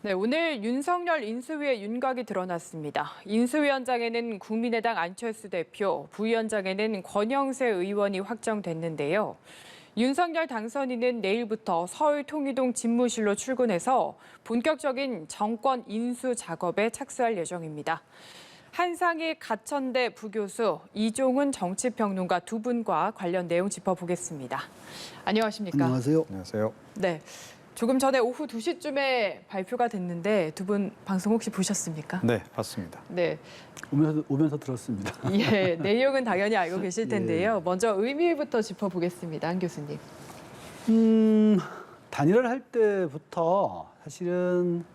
네, 오늘 윤석열 인수위의 윤곽이 드러났습니다. 인수위원장에는 국민의당 안철수 대표, 부위원장에는 권영세 의원이 확정됐는데요. 윤석열 당선인은 내일부터 서울 통이동 집무실로 출근해서 본격적인 정권 인수 작업에 착수할 예정입니다. 한상희 가천대 부교수, 이종훈 정치평론가 두 분과 관련 내용 짚어보겠습니다. 안녕하십니까? 안녕하세요. 안녕하세요. 네. 조금 전에 오후 2시쯤에 발표가 됐는데 두 분 방송 혹시 보셨습니까? 네, 봤습니다. 네. 오면서 들었습니다. 예, 내용은 당연히 알고 계실 텐데요. 먼저 의미부터 짚어보겠습니다. 한 교수님. 단일화를 할 때부터 사실은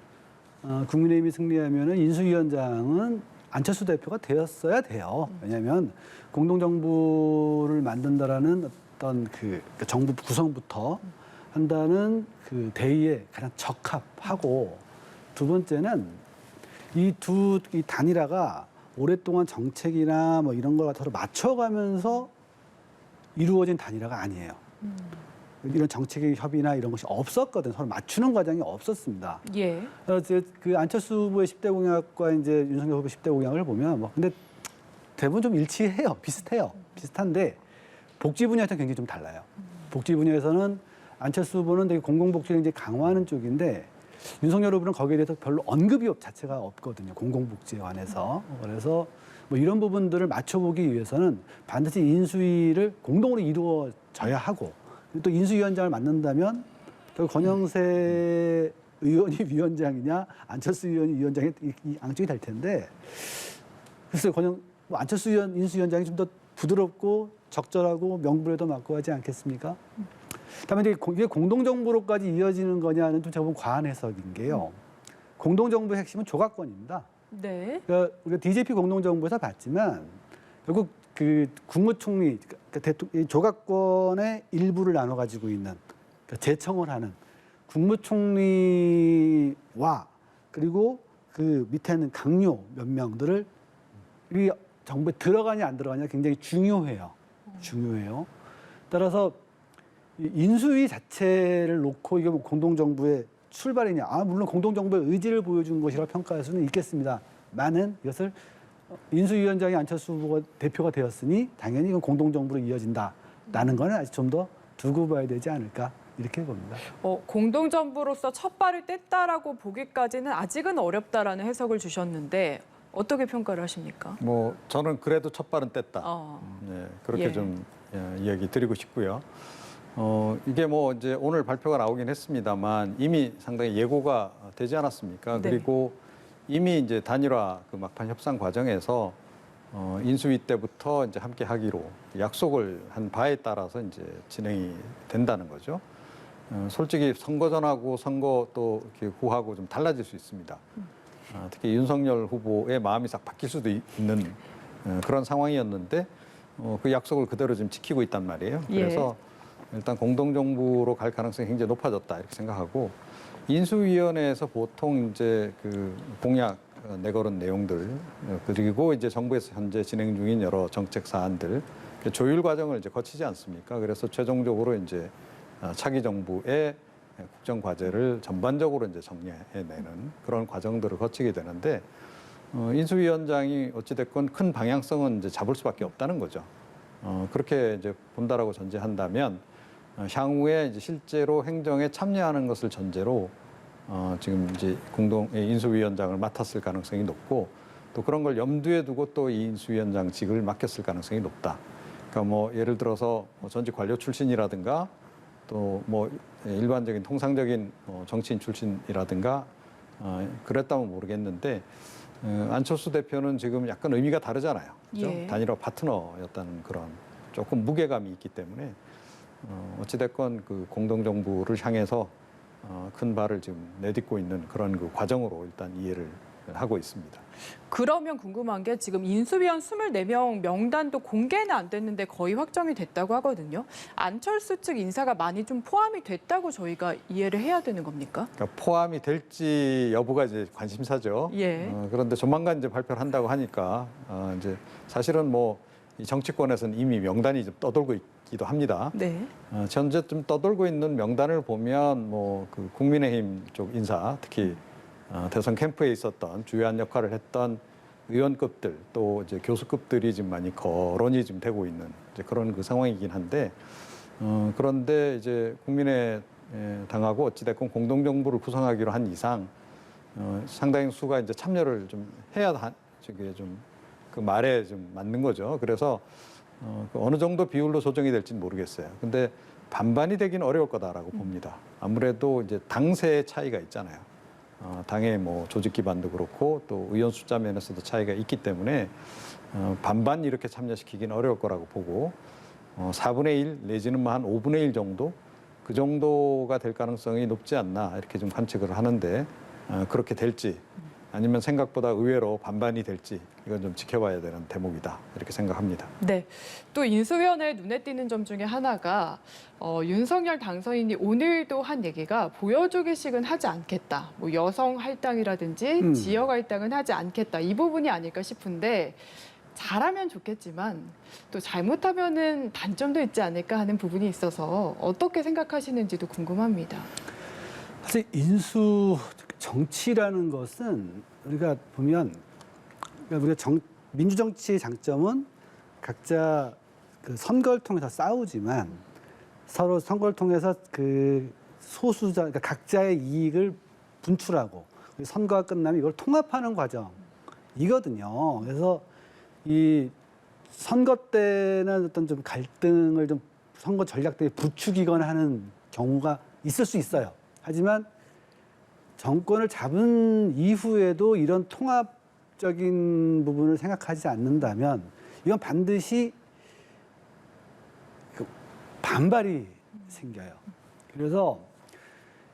국민의힘이 승리하면 인수위원장은 안철수 대표가 되었어야 돼요. 왜냐하면 공동정부를 만든다라는 어떤 그 정부 구성부터 한다는 그 대의에 가장 적합하고, 두 번째는 이 단일화가 오랫동안 정책이나 뭐 이런 걸 서로 맞춰가면서 이루어진 단일화가 아니에요. 이런 정책의 협의나 이런 것이 없었거든. 서로 맞추는 과정이 없었습니다. 예. 그래서 그 안철수 후보의 10대 공약과 이제 윤석열 후보 10대 공약을 보면 뭐 근데 대부분 좀 일치해요. 비슷해요. 비슷한데 복지 분야에서 굉장히 좀 달라요. 복지 분야에서는 안철수 후보는 되게 공공복지를 이제 강화하는 쪽인데, 윤석열 후보는 거기에 대해서 별로 언급이 자체가 없거든요. 공공복지에 관해서. 그래서 뭐 이런 부분들을 맞춰보기 위해서는 반드시 인수위를 공동으로 이루어져야 하고, 또 인수위원장을 맡는다면 결국 권영세 의원이 위원장이냐 안철수 의원이 위원장이 이 양쪽이 될 텐데, 글쎄요, 안철수 인수위원장이 좀 더 부드럽고 적절하고 명분에도 맞고 하지 않겠습니까? 다만 이게 공동정부로까지 이어지는 거냐는 좀 제가 보면 과한 해석인 게요. 공동정부의 핵심은 조각권입니다. 네. 그러니까 우리가 DJP 공동정부에서 봤지만 결국 그 국무총리, 그러니까 조각권의 일부를 나눠 가지고 있는, 그러니까 재청을 하는 국무총리와 그리고 그 밑에는 강요 몇 명들을 이 정부에 들어가냐 안 들어가냐 굉장히 중요해요. 중요해요. 따라서 인수위 자체를 놓고 이게 뭐 공동정부의 출발이냐? 물론 공동정부의 의지를 보여준 것이라고 평가할 수는 있겠습니다만은 이것을 인수위원장이 안철수 후보가 대표가 되었으니 당연히 이건 공동정부로 이어진다라는 거는 아직 좀 더 두고 봐야 되지 않을까 이렇게 봅니다. 공동정부로서 첫 발을 뗐다라고 보기까지는 아직은 어렵다라는 해석을 주셨는데 어떻게 평가를 하십니까? 뭐 저는 그래도 첫 발은 뗐다. 네, 그렇게 예. 좀 이야기 드리고 싶고요. 이게 뭐 이제 오늘 발표가 나오긴 했습니다만 이미 상당히 예고가 되지 않았습니까? 네. 그리고 이미 이제 단일화 그 막판 협상 과정에서 인수위 때부터 이제 함께 하기로 약속을 한 바에 따라서 이제 진행이 된다는 거죠. 솔직히 선거 전하고 선거 또 이렇게 후하고 좀 달라질 수 있습니다. 특히 윤석열 후보의 마음이 싹 바뀔 수도 있는 그런 상황이었는데 그 약속을 그대로 지금 지키고 있단 말이에요. 그래서 일단 공동정부로 갈 가능성이 굉장히 높아졌다 이렇게 생각하고, 인수위원회에서 보통 이제 그 공약 내걸은 내용들 그리고 이제 정부에서 현재 진행 중인 여러 정책 사안들 조율 과정을 이제 거치지 않습니까? 그래서 최종적으로 이제 차기 정부의 국정 과제를 전반적으로 이제 정리해내는 그런 과정들을 거치게 되는데, 인수위원장이 어찌됐건 큰 방향성은 이제 잡을 수밖에 없다는 거죠. 그렇게 이제 본다라고 전제한다면 향후에 이제 실제로 행정에 참여하는 것을 전제로 지금 이제 인수위원장을 맡았을 가능성이 높고, 또 그런 걸 염두에 두고 또 이 인수위원장직을 맡겼을 가능성이 높다. 그러니까 뭐 예를 들어서 전직 관료 출신이라든가 또 뭐 일반적인 통상적인 정치인 출신이라든가 그랬다면 모르겠는데, 안철수 대표는 지금 약간 의미가 다르잖아요. 그렇죠? 예. 단일화 파트너였다는 그런 조금 무게감이 있기 때문에 어찌됐건 그 공동정부를 향해서 큰 발을 지금 내딛고 있는 그런 그 과정으로 일단 이해를 하고 있습니다. 그러면 궁금한 게 지금 인수위원 24명 명단도 공개는 안 됐는데 거의 확정이 됐다고 하거든요. 안철수 측 인사가 많이 좀 포함이 됐다고 저희가 이해를 해야 되는 겁니까? 그러니까 포함이 될지 여부가 이제 관심사죠. 예. 그런데 조만간 이제 발표를 한다고 하니까 이제 사실은 뭐 이 정치권에서는 이미 명단이 좀 떠돌고 있기도 합니다. 네. 현재 좀 떠돌고 있는 명단을 보면 뭐 그 국민의힘 쪽 인사, 특히 대선 캠프에 있었던 주요한 역할을 했던 의원급들 또 이제 교수급들이 지금 많이 거론이 지금 되고 있는 이제 그런 그 상황이긴 한데 그런데 이제 국민의 당하고 어찌됐건 공동정부를 구성하기로 한 이상 상당히 수가 이제 참여를 좀 해야 저게 좀 그 말에 좀 맞는 거죠. 그래서 그 어느 정도 비율로 조정이 될지는 모르겠어요. 근데 반반이 되기는 어려울 거다라고 봅니다. 아무래도 이제 당세의 차이가 있잖아요. 당의 뭐 조직 기반도 그렇고 또 의원 숫자 면에서도 차이가 있기 때문에 반반 이렇게 참여시키기는 어려울 거라고 보고 4분의 1 내지는 뭐 한 5분의 1 정도 그 정도가 될 가능성이 높지 않나 이렇게 좀 관측을 하는데 그렇게 될지 아니면 생각보다 의외로 반반이 될지 이건 좀 지켜봐야 되는 대목이다 이렇게 생각합니다. 네. 또 인수위원회 눈에 띄는 점 중에 하나가 윤석열 당선인이 오늘도 한 얘기가 보여주기식은 하지 않겠다. 뭐 여성 할당이라든지 지역 할당은 하지 않겠다. 이 부분이 아닐까 싶은데 잘하면 좋겠지만 또 잘못하면은 단점도 있지 않을까 하는 부분이 있어서 어떻게 생각하시는지도 궁금합니다. 사실 인수 정치라는 것은 우리가 보면 민주 정치의 장점은 각자 그 선거를 통해서 싸우지만 서로 선거를 통해서 그 소수자 그러니까 각자의 이익을 분출하고 선거가 끝나면 이걸 통합하는 과정이거든요. 그래서 이 선거 때는 어떤 좀 갈등을 좀 선거 전략 때문에 부추기거나 하는 경우가 있을 수 있어요. 하지만 정권을 잡은 이후에도 이런 통합적인 부분을 생각하지 않는다면 이건 반드시 반발이 생겨요. 그래서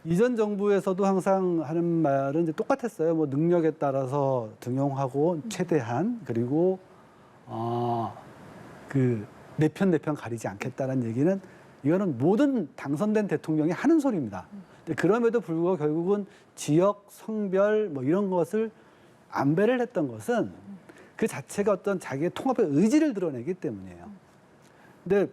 이전 정부에서도 항상 하는 말은 이제 똑같았어요. 뭐 능력에 따라서 등용하고 최대한 그리고 그 내 편 가리지 않겠다는 얘기는 이거는 모든 당선된 대통령이 하는 소리입니다. 근데 그럼에도 불구하고 결국은 지역, 성별 뭐 이런 것을 안배를 했던 것은 그 자체가 어떤 자기의 통합의 의지를 드러내기 때문이에요. 근데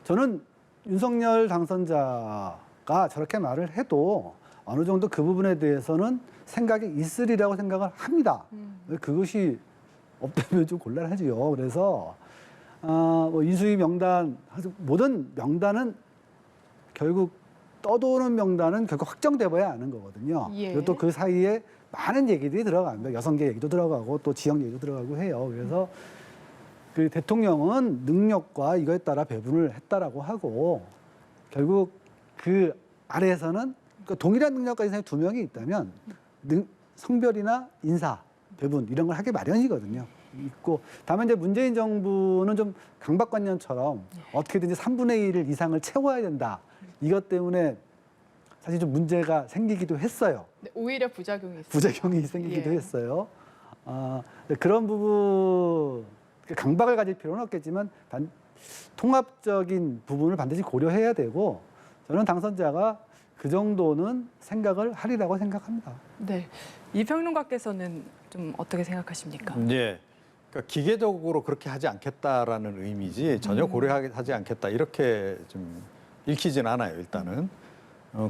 저는 윤석열 당선자가 저렇게 말을 해도 어느 정도 그 부분에 대해서는 생각이 있으리라고 생각을 합니다. 그것이 없다면 좀 곤란하지요. 그래서 뭐 인수위 명단, 모든 명단은 결국 떠도는 명단은 결국 확정돼 봐야 아는 거거든요. 예. 그리고 또 그 사이에 많은 얘기들이 들어갑니다. 여성계 얘기도 들어가고 또 지역 얘기도 들어가고 해요. 그래서 그 대통령은 능력과 이거에 따라 배분을 했다라고 하고 결국 그 아래에서는 그 동일한 능력 가진 사람이 2명이 있다면 성별이나 인사 배분 이런 걸 하기 마련이거든요. 있고 다만 이제 문재인 정부는 좀 강박관념처럼 어떻게든지 3분의 1 이상을 채워야 된다. 이것 때문에 사실 좀 문제가 생기기도 했어요. 네, 오히려 부작용이 있어요. 부작용이 생기기도 예. 했어요. 그런 부분 강박을 가질 필요는 없겠지만 통합적인 부분을 반드시 고려해야 되고 저는 당선자가 그 정도는 생각을 하리라고 생각합니다. 네. 이 평론가께서는 좀 어떻게 생각하십니까? 예. 그러니까 기계적으로 그렇게 하지 않겠다라는 의미지 전혀 고려하지 않겠다 이렇게 좀 읽히진 않아요. 일단은.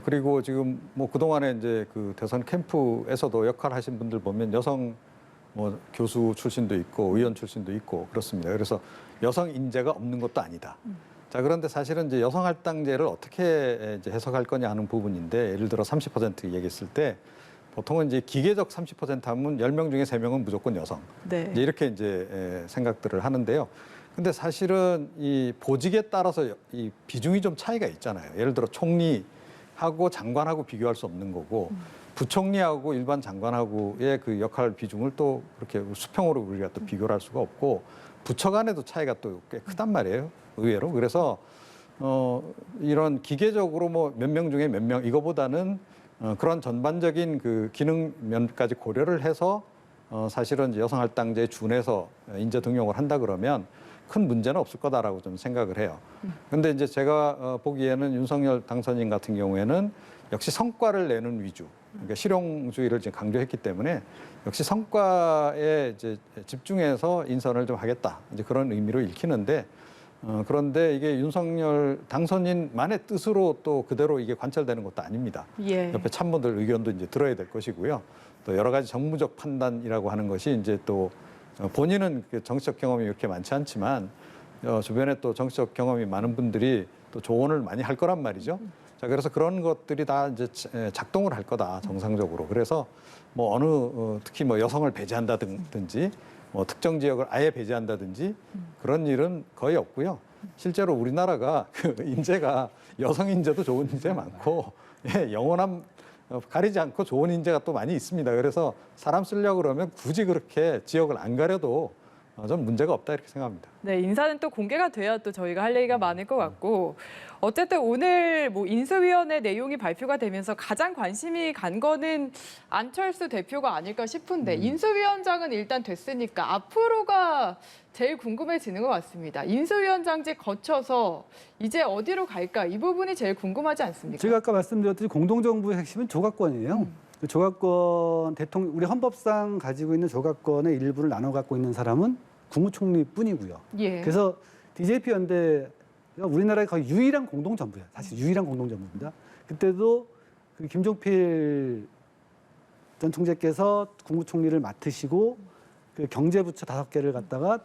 그리고 지금 뭐 그동안에 이제 그 대선 캠프에서도 역할 하신 분들 보면 여성 뭐 교수 출신도 있고 의원 출신도 있고 그렇습니다. 그래서 여성 인재가 없는 것도 아니다. 자, 그런데 사실은 이제 여성 할당제를 어떻게 이제 해석할 거냐 하는 부분인데 예를 들어 30% 얘기했을 때 보통은 이제 기계적 30% 하면 10명 중에 3명은 무조건 여성. 네. 이제 이렇게 이제 생각들을 하는데요. 근데 사실은 이 보직에 따라서 이 비중이 좀 차이가 있잖아요. 예를 들어 총리하고 장관하고 비교할 수 없는 거고 부총리하고 일반 장관하고의 그 역할 비중을 또 그렇게 수평으로 우리가 또 비교를 할 수가 없고 부처 간에도 차이가 또 꽤 크단 말이에요. 의외로. 그래서 이런 기계적으로 뭐 몇 명 중에 몇 명 이거보다는 그런 전반적인 그 기능 면까지 고려를 해서 사실은 이제 여성 할당제에 준해서 인재 등용을 한다 그러면 큰 문제는 없을 거다라고 좀 생각을 해요. 그런데 이제 제가 보기에는 윤석열 당선인 같은 경우에는 역시 성과를 내는 위주, 그러니까 실용주의를 지금 강조했기 때문에 역시 성과에 이제 집중해서 인선을 좀 하겠다. 이제 그런 의미로 읽히는데 그런데 이게 윤석열 당선인만의 뜻으로 또 그대로 이게 관철되는 것도 아닙니다. 예. 옆에 참모들 의견도 이제 들어야 될 것이고요. 또 여러 가지 정무적 판단이라고 하는 것이 이제 또 본인은 정치적 경험이 이렇게 많지 않지만 주변에 또 정치적 경험이 많은 분들이 또 조언을 많이 할 거란 말이죠. 자, 그래서 그런 것들이 다 이제 작동을 할 거다, 정상적으로. 그래서 뭐 특히 뭐 여성을 배제한다든지 뭐 특정 지역을 아예 배제한다든지 그런 일은 거의 없고요. 실제로 우리나라가 그 인재가 여성 인재도 좋은 인재 많고, 예, 영원함 가리지 않고 좋은 인재가 또 많이 있습니다. 그래서 사람 쓰려고 그러면 굳이 그렇게 지역을 안 가려도 좀 문제가 없다 이렇게 생각합니다. 네, 인사는 또 공개가 돼야 또 저희가 할 얘기가 많을 것 같고, 어쨌든 오늘 뭐 인수위원회 내용이 발표가 되면서 가장 관심이 간 거는 안철수 대표가 아닐까 싶은데, 인수위원장은 일단 됐으니까 앞으로가 제일 궁금해지는 것 같습니다. 인수위원장직 거쳐서 이제 어디로 갈까? 이 부분이 제일 궁금하지 않습니까? 제가 아까 말씀드렸듯이 공동정부의 핵심은 조각권이에요. 그 조각권, 우리 헌법상 가지고 있는 조각권의 일부를 나눠 갖고 있는 사람은 국무총리뿐이고요. 예. 그래서 DJP 연대가 우리나라의 거의 유일한 공동정부예요. 사실 유일한 공동정부입니다. 그때도 그 김종필 전 총재께서 국무총리를 맡으시고 그 경제부처 5개를 갖다가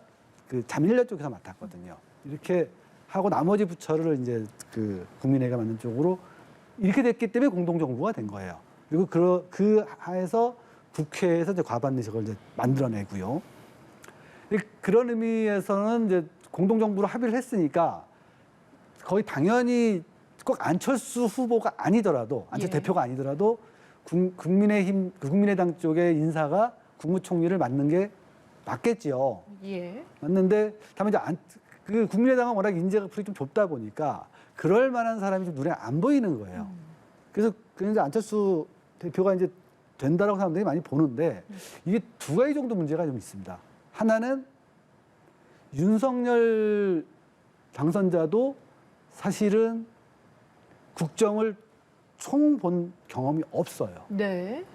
그 자민련 쪽에서 맡았거든요. 이렇게 하고 나머지 부처를 이제 그 국민회의가 맡는 쪽으로 이렇게 됐기 때문에 공동정부가 된 거예요. 그리고 그 하에서 국회에서 이제 과반 의석을 이제 만들어내고요. 그런 의미에서는 이제 공동정부로 합의를 했으니까 거의 당연히 꼭 안철수 후보가 아니더라도, 안철수 예. 대표가 아니더라도 국민의당 쪽의 인사가 국무총리를 맡는 게 맞겠지요. 예. 맞는데 다만 이제 그 국민의당은 워낙 인재가 풀이 좀 좁다 보니까 그럴 만한 사람이 좀 눈에 안 보이는 거예요. 그래서 이제 안철수 대표가 이제 된다라고 사람들이 많이 보는데 이게 두 가지 정도 문제가 좀 있습니다. 하나는 윤석열 당선자도 사실은 국정을 총 본 경험이 없어요. 네.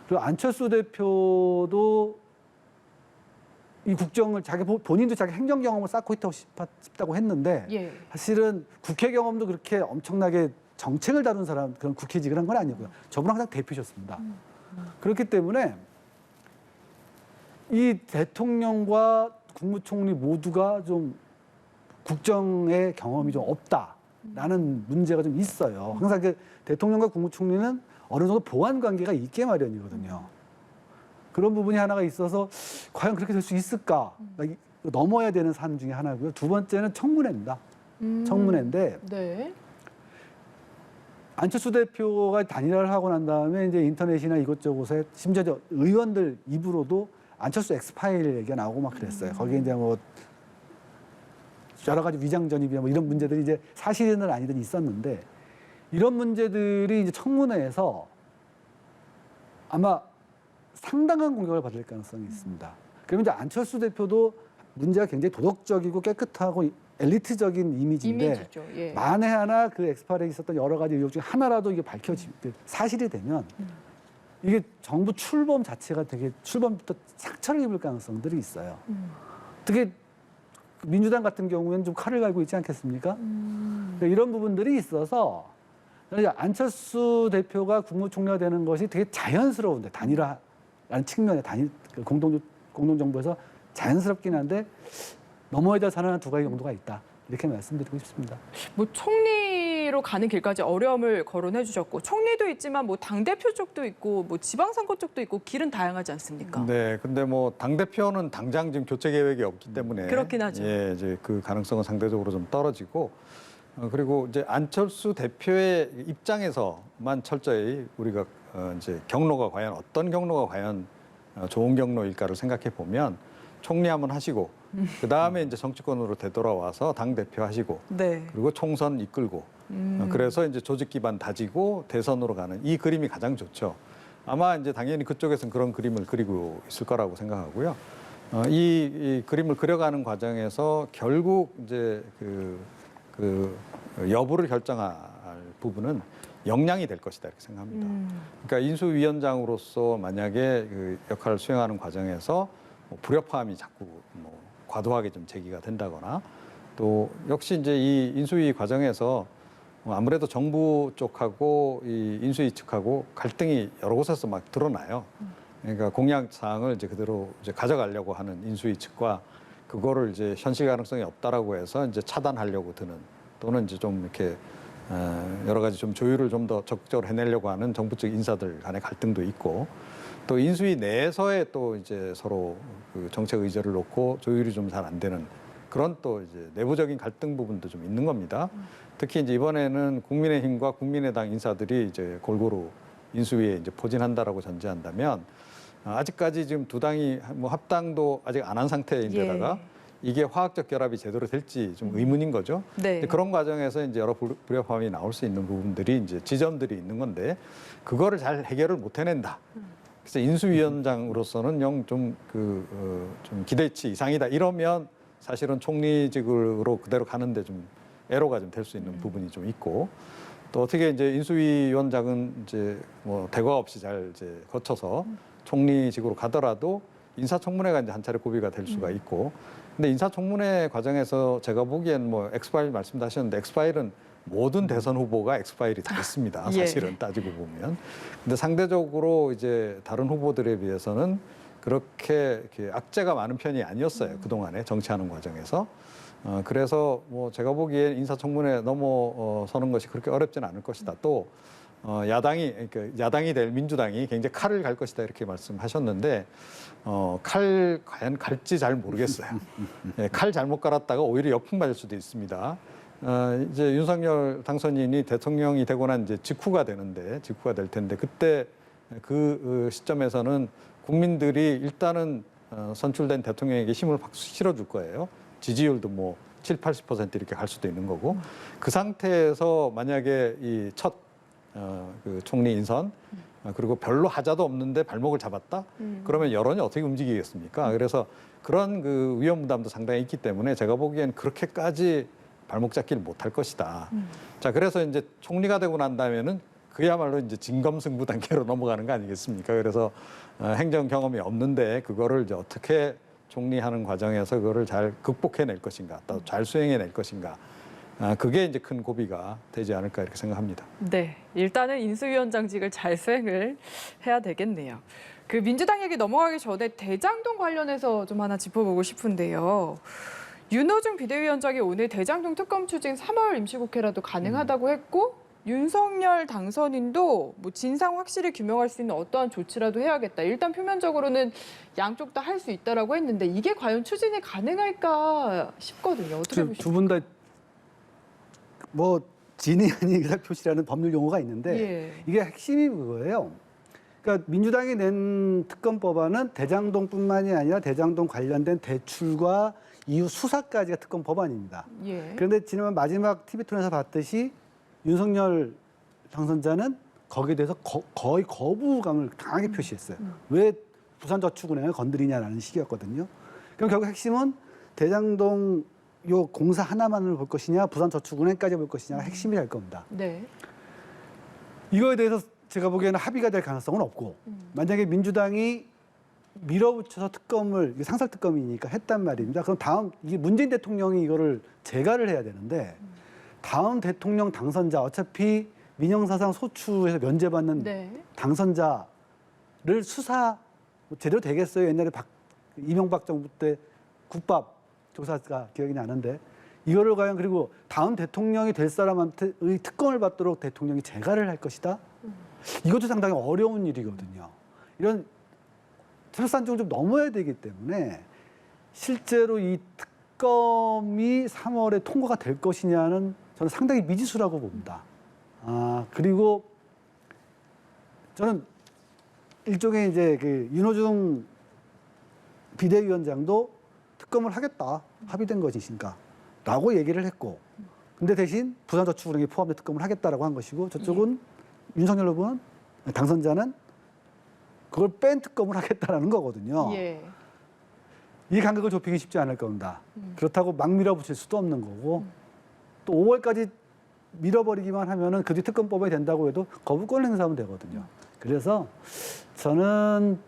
그리고 안철수 대표도 이 국정을 본인도 자기 행정 경험을 쌓고 있다고 싶다고 했는데 예. 사실은 국회 경험도 그렇게 엄청나게 정책을 다룬 사람, 그런 국회직을 한 건 아니고요. 저분은 항상 대표셨습니다. 그렇기 때문에 이 대통령과 국무총리 모두가 좀 국정의 경험이 좀 없다라는 문제가 좀 있어요. 항상 그 대통령과 국무총리는 어느 정도 보완 관계가 있게 마련이거든요. 그런 부분이 하나가 있어서 과연 그렇게 될 수 있을까? 넘어야 되는 산 중에 하나고요. 두 번째는 청문회입니다. 청문회인데 네. 안철수 대표가 단일화를 하고 난 다음에 이제 인터넷이나 이것저것에 심지어 저 의원들 입으로도 안철수 엑스파일 얘기가 나오고 막 그랬어요. 거기에 이제 뭐 여러 가지 위장 전입이나 뭐 이런 문제들이 이제 사실은 아니든 있었는데 이런 문제들이 이제 청문회에서 아마 상당한 공격을 받을 가능성이 있습니다. 그러면 이제 안철수 대표도 문제가 굉장히 도덕적이고 깨끗하고 엘리트적인 이미지인데 이미지죠. 예. 만에 하나 그 엑스파일에 있었던 여러 가지 의혹 중에 하나라도 이게 사실이 되면 이게 정부 출범 자체가 되게 출범부터 상처를 입을 가능성들이 있어요. 특히 민주당 같은 경우에는 좀 칼을 갈고 있지 않겠습니까? 그러니까 이런 부분들이 있어서 안철수 대표가 국무총리가 되는 것이 되게 자연스러운데 단일화라는 측면에 공동정부에서 자연스럽긴 한데 넘어야 될 산은 두 가지 정도가 있다. 이렇게 말씀드리고 싶습니다. 뭐 총리로 가는 길까지 어려움을 거론해 주셨고 총리도 있지만 뭐 당대표 쪽도 있고 뭐 지방선거 쪽도 있고 길은 다양하지 않습니까? 네, 근데 뭐 당 대표는 당장 지금 교체 계획이 없기 때문에 그렇긴 하죠. 예, 이제 그 가능성은 상대적으로 좀 떨어지고 그리고 이제 안철수 대표의 입장에서만 철저히 우리가 이제 경로가 과연 어떤 경로가 과연 좋은 경로일까를 생각해 보면 총리 한번 하시고 그 다음에 이제 정치권으로 되돌아와서 당 대표 하시고 네. 그리고 총선 이끌고 그래서 이제 조직 기반 다지고 대선으로 가는 이 그림이 가장 좋죠. 아마 이제 당연히 그쪽에서는 그런 그림을 그리고 있을 거라고 생각하고요. 이 그림을 그려가는 과정에서 결국 이제 그 여부를 결정할 부분은 역량이 될 것이다 이렇게 생각합니다. 그러니까 인수위원장으로서 만약에 그 역할을 수행하는 과정에서 뭐 불협화음이 자꾸 뭐 과도하게 좀 제기가 된다거나 또 역시 이제 이 인수위 과정에서 아무래도 정부 쪽하고 이 인수위 측하고 갈등이 여러 곳에서 막 드러나요. 그러니까 공약 사항을 이제 그대로 이제 가져가려고 하는 인수위 측과 그거를 이제 현실 가능성이 없다라고 해서 이제 차단하려고 드는 또는 이제 좀 이렇게 여러 가지 좀 조율을 좀 더 적극적으로 해내려고 하는 정부 측 인사들 간의 갈등도 있고 또 인수위 내에서의 또 이제 서로 그 정책 의제를 놓고 조율이 좀 잘 안 되는 그런 또 이제 내부적인 갈등 부분도 좀 있는 겁니다. 특히 이제 이번에는 국민의힘과 국민의당 인사들이 이제 골고루 인수위에 이제 포진한다라고 전제한다면 아직까지 지금 두 당이 뭐 합당도 아직 안 한 상태인데다가 이게 화학적 결합이 제대로 될지 좀 의문인 거죠. 네. 그런 과정에서 이제 여러 불협화음이 나올 수 있는 부분들이 이제 지점들이 있는 건데 그거를 잘 해결을 못 해낸다. 그래서 인수위원장으로서는 좀 기대치 이상이다. 이러면 사실은 총리직으로 그대로 가는데 좀 애로가 좀 될 수 있는 부분이 좀 있고 또 어떻게 이제 인수위원장은 이제 뭐 대과 없이 잘 이제 거쳐서 총리직으로 가더라도 인사청문회가 이제 한 차례 고비가 될 수가 있고 근데 인사청문회 과정에서 제가 보기엔 뭐 엑스파일 말씀도 하셨는데 엑스파일은 모든 대선 후보가 엑스파일이 다 있습니다. 사실은 따지고 보면. 근데 상대적으로 이제 다른 후보들에 비해서는 그렇게 악재가 많은 편이 아니었어요. 그동안에 정치하는 과정에서. 그래서 뭐 제가 보기엔 인사청문회 넘어서는 것이 그렇게 어렵지는 않을 것이다. 또 야당이 될 민주당이 굉장히 칼을 갈 것이다 이렇게 말씀하셨는데 칼 과연 갈지 잘 모르겠어요. 예, 칼 잘못 갈았다가 오히려 역풍 맞을 수도 있습니다. 이제 윤석열 당선인이 대통령이 되고 난 이제 직후가 될 텐데 그때 그 시점에서는 국민들이 일단은 선출된 대통령에게 힘을 박수 실어줄 거예요. 지지율도 뭐 7, 80% 이렇게 갈 수도 있는 거고 그 상태에서 만약에 이 첫 그 총리 인선 그리고 별로 하자도 없는데 발목을 잡았다 그러면 여론이 어떻게 움직이겠습니까? 그래서 그런 그 위험 부담도 상당히 있기 때문에 제가 보기엔 그렇게까지 발목 잡기를 못할 것이다. 자 그래서 이제 총리가 되고 난 다음에는 그야말로 이제 진검승부 단계로 넘어가는 거 아니겠습니까? 그래서 행정 경험이 없는데 그거를 이제 어떻게 총리하는 과정에서 그거를 잘 극복해낼 것인가, 또 잘 수행해낼 것인가. 그게 이제 큰 고비가 되지 않을까 이렇게 생각합니다. 네, 일단은 인수위원장직을 잘 수행을 해야 되겠네요. 그 민주당 얘기 넘어가기 전에 대장동 관련해서 좀 하나 짚어보고 싶은데요. 윤호중 비대위원장이 오늘 대장동 특검 추진 3월 임시국회라도 가능하다고 했고 윤석열 당선인도 뭐 진상 확실히 규명할 수 있는 어떠한 조치라도 해야겠다. 일단 표면적으로는 양쪽 다 할 수 있다라고 했는데 이게 과연 추진이 가능할까 싶거든요. 어떻게 보십니까? 두 분 다 뭐 진위 아닌 의사 표시라는 법률 용어가 있는데 예. 이게 핵심이 그거예요. 그러니까 민주당이 낸 특검 법안은 대장동뿐만이 아니라 대장동 관련된 대출과 이후 수사까지가 특검 법안입니다. 예. 그런데 지난 마지막 TV토론에서 봤듯이 윤석열 당선자는 거기에 대해서 거의 거부감을 강하게 표시했어요. 왜 부산저축은행을 건드리냐라는 식이었거든요. 그럼 결국 핵심은 대장동 요 공사 하나만을 볼 것이냐, 부산저축은행까지 볼 것이냐가 핵심이 될 겁니다. 네. 이거에 대해서 제가 보기에는 합의가 될 가능성은 없고 만약에 민주당이 밀어붙여서 특검을 이게 상설 특검이니까 했단 말입니다. 그럼 다음 이게 문재인 대통령이 이거를 제가를 해야 되는데 다음 대통령 당선자 어차피 민형사상 소추에서 면제받는 네. 당선자를 수사 제대로 되겠어요? 옛날에 이명박 정부 때 국밥 조사가 기억이 나는데 이거를 과연 그리고 다음 대통령이 될 사람한테 특검을 받도록 대통령이 재가를 할 것이다? 이것도 상당히 어려운 일이거든요. 이런 설산중을 좀 넘어야 되기 때문에 실제로 이 특검이 3월에 통과가 될 것이냐는 저는 상당히 미지수라고 봅니다. 그리고 저는 일종의 이제 그 윤호중 비대위원장도 특검을 하겠다. 합의된 것이니까. 라고 얘기를 했고. 근데 대신 부산저축은행이 포함된 특검을 하겠다라고 한 것이고 저쪽은 윤석열 후보는 당선자는 그걸 뺀 특검을 하겠다라는 거거든요. 예. 이 간격을 좁히기 쉽지 않을 겁니다. 그렇다고 막 밀어붙일 수도 없는 거고 또 5월까지 밀어버리기만 하면은 그 뒤 특검법이 된다고 해도 거부권을 행사하면 되거든요. 그래서 저는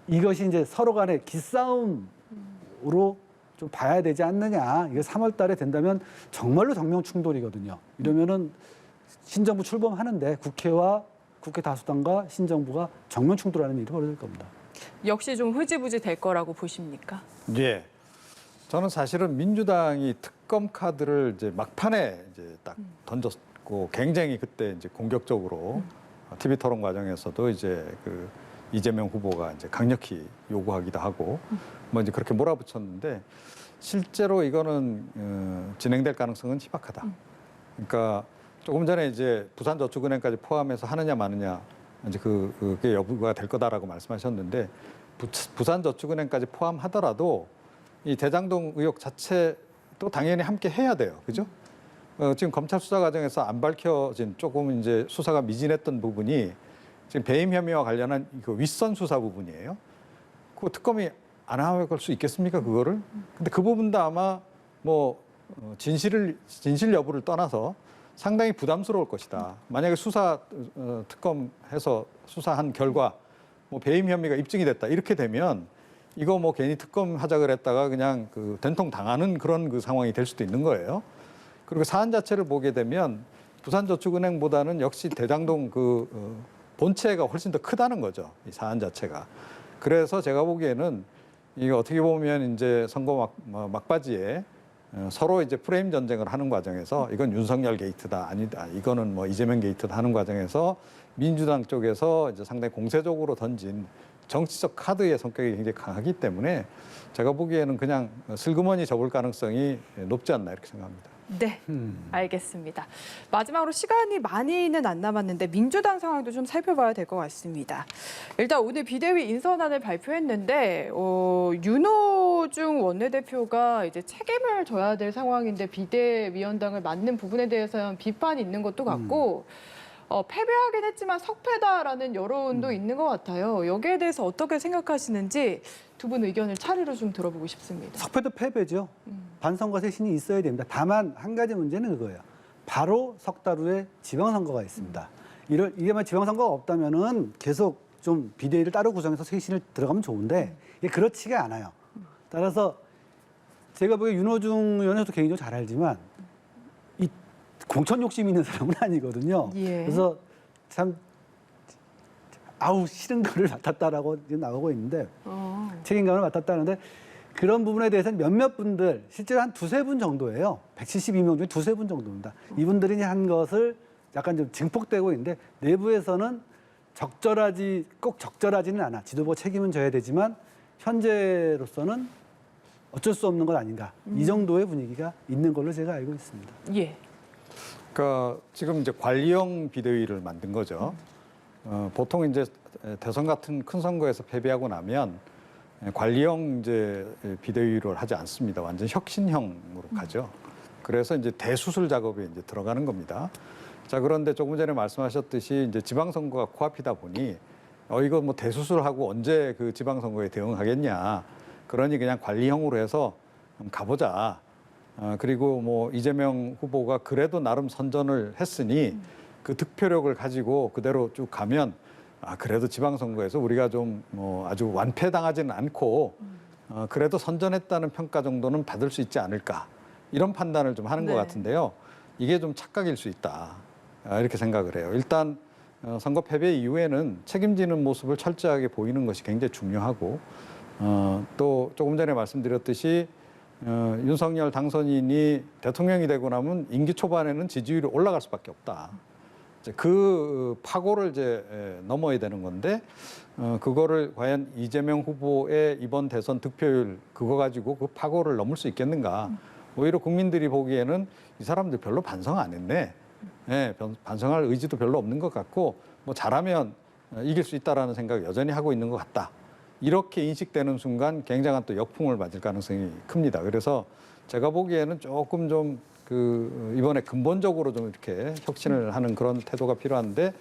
이것이 이제 서로 간의 기싸움으로 좀 봐야 되지 않느냐. 이게 3월 달에 된다면 정말로 정면 충돌이거든요. 이러면은 신정부 출범하는데 국회와 국회 다수당과 신정부가 정면 충돌하는 일이 벌어질 겁니다. 역시 좀 흐지부지 될 거라고 보십니까? 예. 저는 사실은 민주당이 특검 카드를 이제 막판에 이제 딱 던졌고 굉장히 그때 이제 공격적으로 TV 토론 과정에서도 이제 그 이재명 후보가 이제 강력히 요구하기도 하고 뭐 이제 그렇게 몰아붙였는데 실제로 이거는 진행될 가능성은 희박하다. 그러니까 조금 전에 이제 부산저축은행까지 포함해서 하느냐 마느냐 이제 그게 여부가 될 거다라고 말씀하셨는데 부산저축은행까지 포함하더라도 이 대장동 의혹 자체도 당연히 함께 해야 돼요. 그죠? 지금 검찰 수사 과정에서 안 밝혀진 조금 이제 수사가 미진했던 부분이 지금 배임 혐의와 관련한 그 윗선 수사 부분이에요. 그 특검이 안 할 수 있겠습니까? 그거를? 근데 그 부분도 아마 뭐 진실 여부를 떠나서 상당히 부담스러울 것이다. 만약에 특검해서 수사한 결과 뭐 배임 혐의가 입증이 됐다 이렇게 되면 이거 뭐 괜히 특검 하자 그랬다가 그냥 그 된통 당하는 그런 그 상황이 될 수도 있는 거예요. 그리고 사안 자체를 보게 되면 부산저축은행보다는 역시 대장동 본체가 훨씬 더 크다는 거죠. 이 사안 자체가. 그래서 제가 보기에는 이게 어떻게 보면 이제 선거 막바지에 서로 이제 프레임 전쟁을 하는 과정에서 이건 윤석열 게이트다 아니다 이거는 뭐 이재명 게이트다 하는 과정에서 민주당 쪽에서 이제 상당히 공세적으로 던진 정치적 카드의 성격이 굉장히 강하기 때문에 제가 보기에는 그냥 슬그머니 접을 가능성이 높지 않나 이렇게 생각합니다. 네, 알겠습니다. 마지막으로 시간이 많이는 안 남았는데 민주당 상황도 좀 살펴봐야 될 것 같습니다. 일단 오늘 비대위 인선안을 발표했는데 윤호중 원내대표가 이제 책임을 져야 될 상황인데 비대위원장을 맡는 부분에 대해서는 비판이 있는 것도 같고 패배하긴 했지만 석패다라는 여론도 있는 것 같아요. 여기에 대해서 어떻게 생각하시는지 두 분 의견을 차례로 좀 들어보고 싶습니다. 석패도 패배죠. 반성과 쇄신이 있어야 됩니다. 다만 한 가지 문제는 그거예요. 바로 석 달 후에 지방선거가 있습니다. 이게만 지방선거가 없다면은 계속 좀 비대위를 따로 구성해서 쇄신을 들어가면 좋은데 이게 그렇지가 않아요. 따라서 제가 보기에 윤호중 의원도 개인적으로 잘 알지만 이 공천 욕심 있는 사람은 아니거든요. 예. 그래서 참 아우 싫은 거를 맡았다라고 지금 나오고 있는데 책임감을 맡았다는데 그런 부분에 대해서는 몇몇 분들 실제로 한 두세 분 정도예요. 172명 중에 두세 분 정도입니다. 이분들이 한 것을 약간 좀 증폭되고 있는데 내부에서는 꼭 적절하지는 않아. 지도부 책임은 져야 되지만 현재로서는 어쩔 수 없는 것 아닌가. 이 정도의 분위기가 있는 걸로 제가 알고 있습니다. 예. 그러니까 지금 이제 관리형 비대위를 만든 거죠. 보통 이제 대선 같은 큰 선거에서 패배하고 나면 관리형 이제 비대위를 하지 않습니다. 완전 혁신형으로 가죠. 그래서 이제 대수술 작업에 이제 들어가는 겁니다. 자, 그런데 조금 전에 말씀하셨듯이 이제 지방선거가 코앞이다 보니 이거 뭐 대수술하고 언제 그 지방선거에 대응하겠냐. 그러니 그냥 관리형으로 해서 가보자. 그리고 뭐 이재명 후보가 그래도 나름 선전을 했으니 그 득표력을 가지고 그대로 쭉 가면 그래도 지방선거에서 우리가 좀 뭐 아주 완패당하지는 않고 그래도 선전했다는 평가 정도는 받을 수 있지 않을까 이런 판단을 좀 하는 것 같은데요. 이게 좀 착각일 수 있다 이렇게 생각을 해요. 일단 선거 패배 이후에는 책임지는 모습을 철저하게 보이는 것이 굉장히 중요하고 또 조금 전에 말씀드렸듯이 윤석열 당선인이 대통령이 되고 나면 임기 초반에는 지지율이 올라갈 수밖에 없다. 이제 그 파고를 이제 넘어야 되는 건데 그거를 과연 이재명 후보의 이번 대선 득표율 그거 가지고 그 파고를 넘을 수 있겠는가? 오히려 국민들이 보기에는 이 사람들 별로 반성 안 했네. 네, 반성할 의지도 별로 없는 것 같고 뭐 잘하면 이길 수 있다라는 생각을 여전히 하고 있는 것 같다. 이렇게 인식되는 순간 굉장한 또 역풍을 맞을 가능성이 큽니다. 그래서 제가 보기에는 조금 좀 이번에 근본적으로 좀 이렇게 혁신을 하는 그런 태도가 필요한데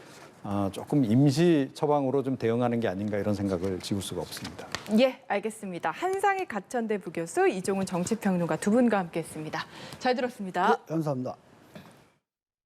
조금 임시 처방으로 좀 대응하는 게 아닌가 이런 생각을 지울 수가 없습니다. 예, 알겠습니다. 한상희 가천대 부교수, 이종훈 정치평론가 두 분과 함께했습니다. 잘 들었습니다. 네, 감사합니다.